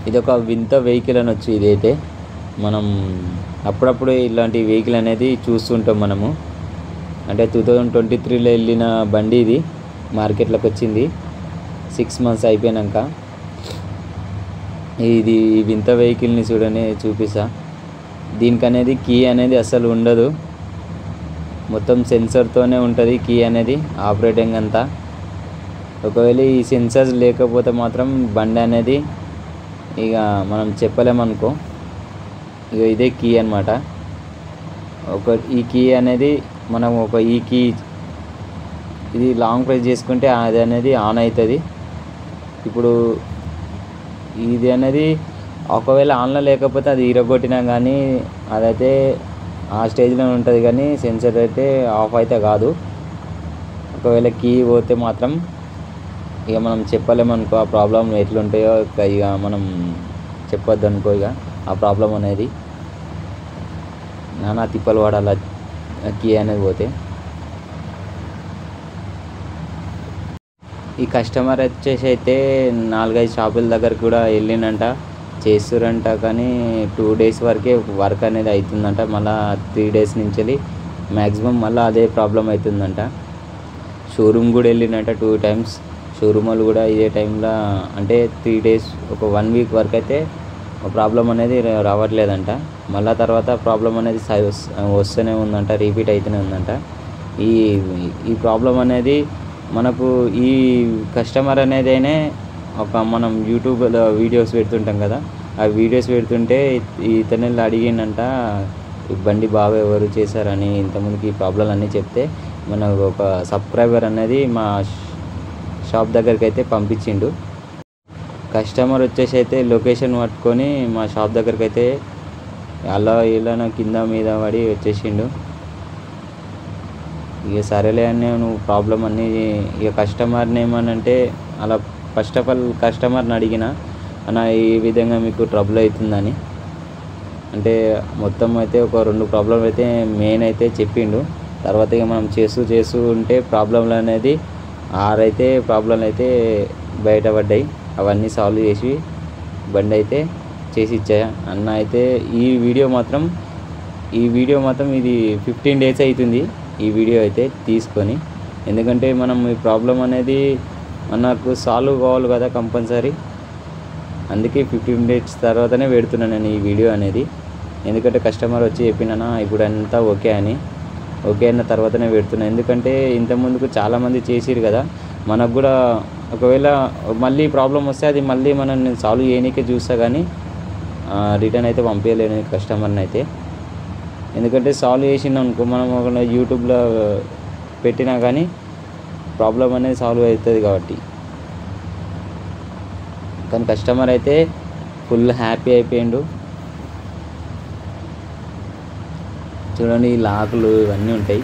ఇదొక వింత వెహికల్ అనొచ్చు. ఇదైతే మనం అప్పుడప్పుడు ఇలాంటి వెహికల్ అనేది చూస్తుంటాం మనము. అంటే 2023లో వెళ్ళిన బండి ఇది మార్కెట్లోకి వచ్చింది 6 మంత్స్ అయిపోయాక. ఇది వింత వెహికల్ని చూపిస్తా. దీనికి అనేది కీ అనేది అస్సలు ఉండదు, మొత్తం సెన్సర్తోనే ఉంటుంది కీ అనేది ఆపరేటింగ్ అంతా. ఒకవేళ ఈ సెన్సర్స్ లేకపోతే మాత్రం బండి అనేది ఇక మనం చెప్పలేమనుకో. ఇక ఇదే కీ అనమాట. ఈ కీ అనేది మనం ఈ కీ ఇది లాంగ్ ప్రెస్ చేసుకుంటే అది అనేది ఆన్ అవుతుంది. ఇప్పుడు ఇది అనేది ఒకవేళ ఆన్లో లేకపోతే అది ఇరగొట్టినా కానీ అదైతే ఆ స్టేజ్లో ఉంటుంది, కానీ సెన్సర్ అయితే ఆఫ్ అయితే కాదు. ఒకవేళ కీ పోతే మాత్రం ఇక మనం చెప్పలేమనుకో ఆ ప్రాబ్లం ఎట్లుంటాయో. ఇక మనం చెప్పొద్దు అనుకో ఇక ఆ ప్రాబ్లం అనేది. నానా తిప్పలు పడాలి కీ అనేది పోతే. ఈ కస్టమర్ వచ్చేసి అయితే 4-5 షాపుల దగ్గర కూడా వెళ్ళిందంట, చేస్తురంట. కానీ 2 days వరకే వర్క్ అనేది అవుతుందంట. మళ్ళీ 3 days నుంచి మ్యాక్సిమం మళ్ళీ అదే ప్రాబ్లం అవుతుందంట. షోరూమ్ కూడా వెళ్ళిందంట 2 times. షోరూమ్ వాళ్ళు కూడా ఇదే టైంలో అంటే 3 days ఒక 1 week వరకు అయితే ప్రాబ్లం అనేది రావట్లేదంట. మళ్ళీ తర్వాత ప్రాబ్లం అనేది వస్తూనే ఉందంట, రిపీట్ అవుతూనే ఉందంట. ఈ ప్రాబ్లం అనేది మనకు ఈ కస్టమర్ అనేదైనా మనం యూట్యూబ్లో వీడియోస్ పెడుతుంటాం కదా, ఆ వీడియోస్ పెడుతుంటే ఇతను అడిగిందంట ఈ బండి బాగా ఎవరు చేశారని. ఇంతకుముందుకి ఈ ప్రాబ్లం అన్నీ చెప్తే మనకు ఒక సబ్స్క్రైబర్ అనేది మా షాప్ దగ్గరికి అయితే పంపించిండు. కస్టమర్ వచ్చేసి అయితే లొకేషన్ పట్టుకొని మా షాప్ దగ్గరికి అయితే అలా ఇలా కింద మీద పడి వచ్చేసిండు. ఇక సరేలే అని నువ్వు ప్రాబ్లం అన్నీ ఇక కస్టమర్ని ఏమనంటే అలా ఫస్ట్ ఆఫ్ ఆల్ కస్టమర్ని అడిగిన అన్న ఈ విధంగా మీకు ట్రబుల్ అవుతుందని. అంటే మొత్తం అయితే ఒక 2 ప్రాబ్లం అయితే మెయిన్ అయితే చెప్పిండు. తర్వాత ఇక మనం చేస్తూ ఉంటే ప్రాబ్లంలు అనేది 6 అయితే ప్రాబ్లంలు అయితే బయటపడ్డాయి. అవన్నీ సాల్వ్ చేసి బండి అయితే చేసి ఇచ్చాయి అన్న. అయితే ఈ వీడియో మాత్రం ఇది 15 days అవుతుంది ఈ వీడియో అయితే తీసుకొని. ఎందుకంటే మనం ఈ ప్రాబ్లం అనేది మనకు సాల్వ్ కావాలి కదా కంపల్సరీ. అందుకే 15 days తర్వాతనే పెడుతున్నాను నేను ఈ వీడియో అనేది. ఎందుకంటే కస్టమర్ వచ్చి చెప్పినా ఇప్పుడు అంతా ఓకే అయిన తర్వాతనే పెడుతున్నాను. ఎందుకంటే ఇంతకుముందుకు చాలామంది చేసిరు కదా, మనకు కూడా ఒకవేళ మళ్ళీ ప్రాబ్లం వస్తే అది మళ్ళీ నేను సాల్వ్ చేయనీకే చూస్తా, కానీ రిటర్న్ అయితే పంపించలేను కస్టమర్ని అయితే. ఎందుకంటే సాల్వ్ చేసింది అనుకో మనం ఒక యూట్యూబ్లో పెట్టినా కానీ ప్రాబ్లం అనేది సాల్వ్ అవుతుంది కాబట్టి. కానీ కస్టమర్ అయితే ఫుల్ హ్యాపీ అయిపోయిండు. చూడండి ఈ లాకులు ఇవన్నీ ఉంటాయి.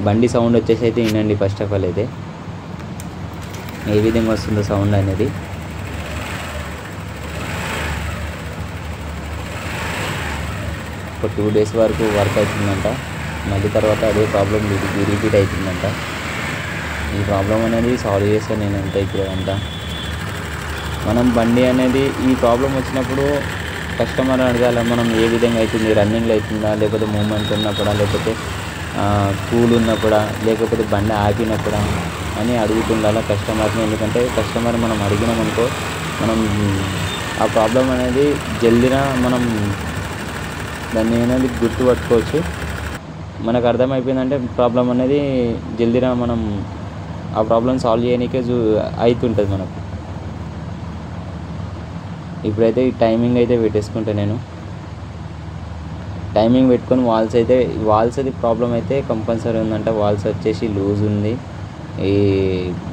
బండి సౌండ్ వచ్చేసి అయితే వినండి ఫస్ట్ ఆఫ్ ఆల్ అయితే ఏ విధంగా వస్తుందో సౌండ్ అనేది. ఒక 2 days వరకు వర్క్ అవుతుందంట. మళ్ళీ తర్వాత అదే ప్రాబ్లం రిపీట్ అవుతుందంట. ఈ ప్రాబ్లం అనేది సాల్వ్ చేస్తాను నేను అంతా. ఇప్పుడు అంతా మనం బండి అనేది ఈ ప్రాబ్లం వచ్చినప్పుడు కస్టమర్ అడగాలి మనం ఏ విధంగా అవుతుంది, రన్నింగ్లో అవుతుందా, లేకపోతే మూమెంట్ ఉన్నప్పుడా, లేకపోతే కూల్ ఉన్నప్పుడా, లేకపోతే బండి ఆపినప్పుడా అని అడుగుతుండాలి కస్టమర్ని. ఎందుకంటే కస్టమర్ మనం అడిగినామనుకో మనం ఆ ప్రాబ్లం అనేది జల్దిగా మనం దాన్ని అనేది గుర్తుపట్టుకోవచ్చు. మనకు అర్థమైపోయిందంటే ప్రాబ్లం అనేది జల్దిగా మనం ఆ ప్రాబ్లం సాల్వ్ చేయడానికే అవుతుంటుంది మనకు. ఇప్పుడైతే ఈ టైమింగ్ అయితే పెట్టేసుకుంటా నేను. టైమింగ్ పెట్టుకొని వాల్స్ అది ప్రాబ్లం అయితే కంపల్సరీ ఉందంట. వాల్స్ వచ్చేసి లూజ్ ఉంది, ఈ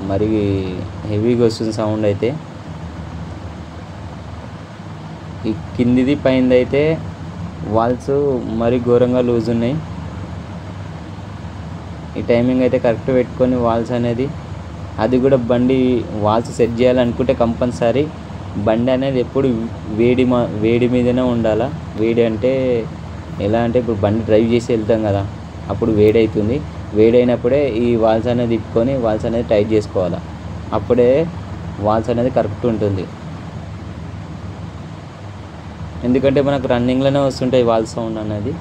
మరి హెవీగా వస్తుంది సౌండ్ అయితే. ఈ కిందిది పైనది అయితే వాల్స్ మరీ ఘోరంగా లూజ్ ఉన్నాయి. ఈ టైమింగ్ అయితే కరెక్ట్ పెట్టుకొని వాల్స్ అనేది అది కూడా బండి వాల్స్ సెట్ చేయాలనుకుంటే కంపల్సరీ బండి అనేది ఎప్పుడు వేడి మీదనే ఉండాలా. వేడి అంటే ఎలా అంటే ఇప్పుడు బండి డ్రైవ్ చేసి వెళ్తాం కదా, అప్పుడు వేడి అవుతుంది. వేడి అయినప్పుడే ఈ వాల్స్ అనేది తిప్పుకొని వాల్స్ అనేది టైట్ చేసుకోవాలి. అప్పుడే వాల్స్ అనేది కరెక్ట్ ఉంటుంది. ఎందుకంటే మనకు రన్నింగ్లోనే వస్తుంటాయి వాల్ సౌండ్ అనేది.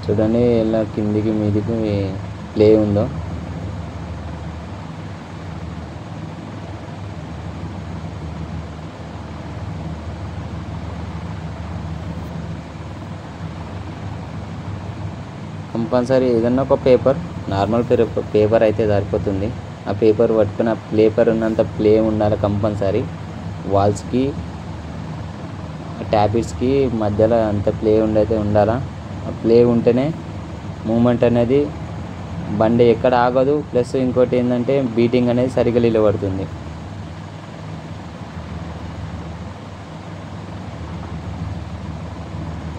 చూడండి ఎలా కిందికి మీదికి ప్లే ఉందో. కంపల్సరీ ఏదన్నా ఒక పేపర్, నార్మల్ పేపర్ అయితే సరిపోతుంది. ఆ పేపర్ పట్టుకుని ఆ పేపర్ ఉన్నంత ప్లే ఉండాలి కంపల్సరీ. వాల్స్కి ట్యాపిడ్స్కి మధ్యలో అంత ప్లే ఉండైతే ఉండాలా. ఆ ప్లే ఉంటేనే మూమెంట్ అనేది బండి ఎక్కడ ఆగదు. ప్లస్ ఇంకోటి ఏంటంటే బీటింగ్ అనేది సరిగ్గా నిలబడుతుంది.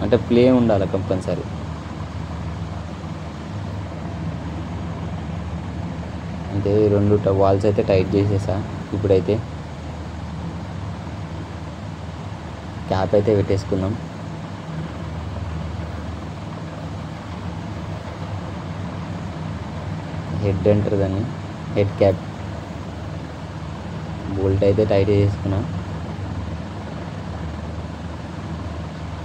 అంటే ప్లే ఉండాలి కంపల్సరీ. అంటే 2 వాల్స్ అయితే టైట్ చేసేసా. ఇప్పుడైతే క్యాప్ అయితే పెట్టేసుకుందాం. హెడ్ అంటారు దాన్ని, హెడ్ క్యాప్. బోల్ట్ అయితే టైట్ చేసుకున్నా.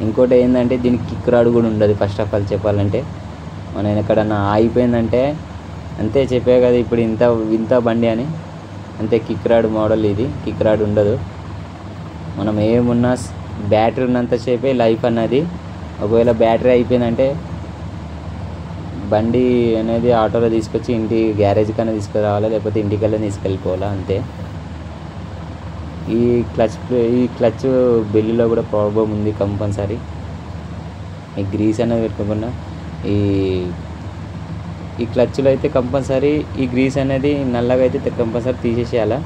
ఇంకోటి ఏంటంటే దీనికి కిక్ రాడ్ కూడా ఉండదు. ఫస్ట్ ఆఫ్ ఆల్ చెప్పాలంటే మనం ఎక్కడన్నా ఆగిపోయిందంటే అంతే, చెప్పే కదా ఇప్పుడు ఇంత బండి అని, అంతే. కిక్ రాడ్ మోడల్ ఇది, కిక్ రాడ్ ఉండదు. మనం ఏమున్నా బ్యాటరీ ఉన్నంతసేపే లైఫ్ అన్నది. ఒకవేళ బ్యాటరీ అయిపోయిందంటే బండి అనేది ఆటోలో తీసుకొచ్చి ఇంటి గ్యారేజ్ కన్నా తీసుకురావాలి, లేకపోతే ఇంటికల్లా తీసుకెళ్ళిపోవాలా, అంతే. ఈ క్లచ్ బెల్లులో కూడా ప్రాబ్లం ఉంది కంపల్సరీ. ఈ గ్రీస్ అనేది పెట్టుకోకుండా ఈ క్లచ్లో అయితే కంపల్సరీ ఈ గ్రీస్ అనేది నల్లగా అయితే కంపల్సరీ తీసేసేయాలా.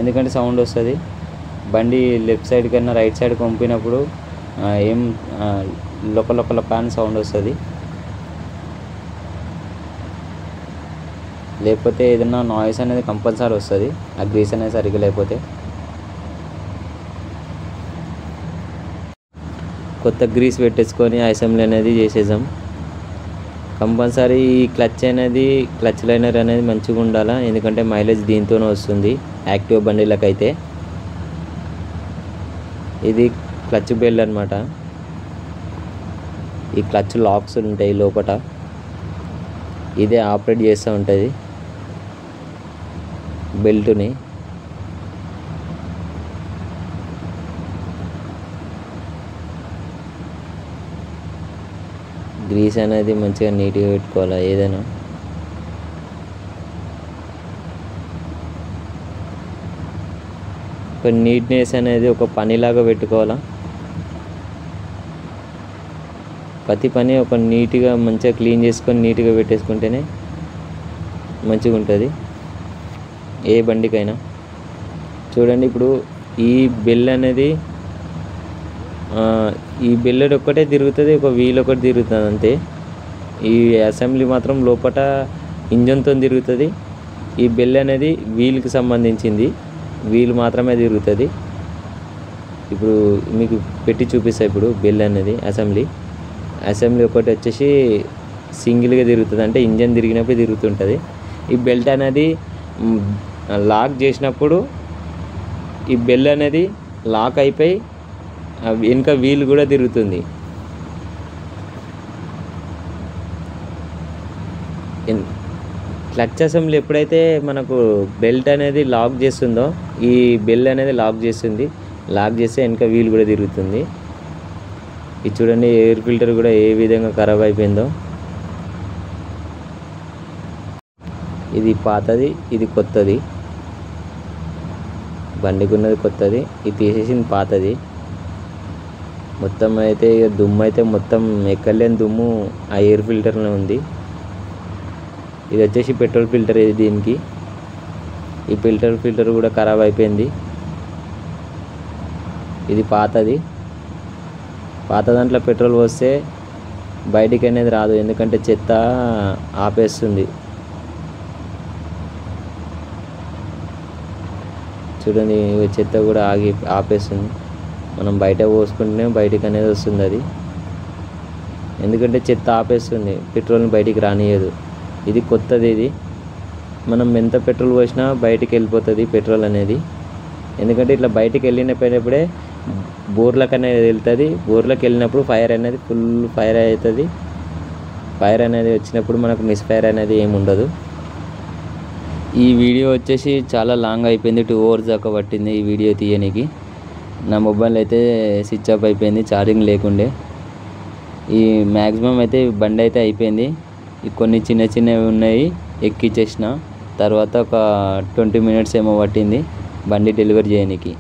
ఎందుకంటే సౌండ్ వస్తుంది. బండి లెఫ్ట్ సైడ్ కన్నా రైట్ సైడ్ పంపినప్పుడు ఏం లొక్క అని సౌండ్ వస్తుంది. లేకపోతే ఏదైనా నాయిస్ అనేది కంపల్సరీ వస్తుంది ఆ గ్రీస్ అనేది సరిగ్గా లేకపోతే. కొత్త గ్రీస్ పెట్టేసుకొని అసెంబ్లీ అనేది చేసేసాం. కంపల్సరీ ఈ క్లచ్ లైనర్ అనేది మంచిగా ఉండాలా. ఎందుకంటే మైలేజ్ దీంతోనే వస్తుంది యాక్టివ్ బండిలకైతే. ఇది క్లచ్ బెల్ అనమాట. ఈ క్లచ్ లాక్స్ ఉంటాయి లోపల, ఇదే ఆపరేట్ చేస్తూ ఉంటుంది బెల్ట్ని. గ్రీస్ అనేది మంచిగా నీట్గా పెట్టుకోవాలి ఏదైనా. ఒక నీట్నెస్ అనేది ఒక పనిలాగా పెట్టుకోవాలా. ప్రతి పని ఒక నీట్గా మంచిగా క్లీన్ చేసుకొని నీట్గా పెట్టేసుకుంటేనే మంచిగా ఉంటుంది ఏ బండికైనా. చూడండి ఇప్పుడు ఈ బెల్ అనేది ఈ బెల్లెడ్ ఒక్కటే తిరుగుతుంది, ఒక వీల్ ఒకటి తిరుగుతుంది అంతే. ఈ అసెంబ్లీ మాత్రం లోపల ఇంజన్తో తిరుగుతుంది. ఈ బెల్ అనేది వీల్కి సంబంధించింది, వీల్ మాత్రమే తిరుగుతుంది. ఇప్పుడు మీకు పెట్టి చూపిస్తా. ఇప్పుడు బెల్ అనేది అసెంబ్లీ ఒకటి వచ్చేసి సింగిల్గా తిరుగుతుంది, అంటే ఇంజన్ తిరిగినప్పుడు తిరుగుతుంటుంది. ఈ బెల్ట్ అనేది లాక్ చేసినప్పుడు ఈ బెల్ అనేది లాక్ అయిపోయి వెనుక వీల్ కూడా తిరుగుతుంది. క్లచ్ అసెంబ్లీ ఎప్పుడైతే మనకు బెల్ట్ అనేది లాక్ చేస్తుందో ఈ బెల్ అనేది లాక్ చేస్తుంది. లాక్ చేస్తే వెనుక వీల్ కూడా తిరుగుతుంది. ఇది చూడండి ఎయిర్ ఫిల్టర్ కూడా ఏ విధంగా ఖరాబ్ అయిపోయిందో. ఇది పాతది, ఇది కొత్తది. బండికి ఉన్నది కొత్తది, ఇది తీసేసింది పాతది. మొత్తం అయితే ఇక దుమ్ము అయితే మొత్తం ఎక్కలేని దుమ్ము ఆ ఎయిర్ ఫిల్టర్లో ఉంది. ఇది వచ్చేసి పెట్రోల్ ఫిల్టర్. ఇది దీనికి ఈ ఫిల్టర్ కూడా ఖరాబ్ అయిపోయింది. ఇది పాత దాంట్లో పెట్రోల్ పోస్తే బయటికి అనేది రాదు, ఎందుకంటే చెత్త ఆపేస్తుంది. చూడండి చెత్త కూడా ఆపేస్తుంది. మనం బయట పోసుకుంటేనే బయటికి అనేది వస్తుంది అది, ఎందుకంటే చెత్త ఆపేస్తుంది, పెట్రోల్ని బయటికి రానియదు. ఇది కొత్తది. ఇది మనం ఎంత పెట్రోల్ పోసినా బయటికి వెళ్ళిపోతుంది పెట్రోల్ అనేది. ఎందుకంటే ఇట్లా బయటికి వెళ్ళినప్పుడే బోర్లకు అనేది వెళ్తుంది. బోర్లకు వెళ్ళినప్పుడు ఫైర్ అనేది ఫుల్ ఫైర్ అవుతుంది. ఫైర్ అనేది వచ్చినప్పుడు మనకు మిస్ఫైర్ అనేది ఏమి ఉండదు. ఈ వీడియో వచ్చేసి చాలా లాంగ్ అయిపోయింది, 2 hours దాకా పట్టింది ఈ వీడియో తీయడానికి. నా మొబైల్ అయితే స్విచ్ ఆఫ్ అయిపోయింది, ఛార్జింగ్ లేకుండే. ఈ మ్యాక్సిమం అయితే బండి అయితే అయిపోయింది. కొన్ని చిన్నవి ఉన్నాయి, ఎక్కిచ్చేసిన. తర్వాత ఒక 20 minutes ఏమో పట్టింది బండి డెలివరీ చేయడానికి.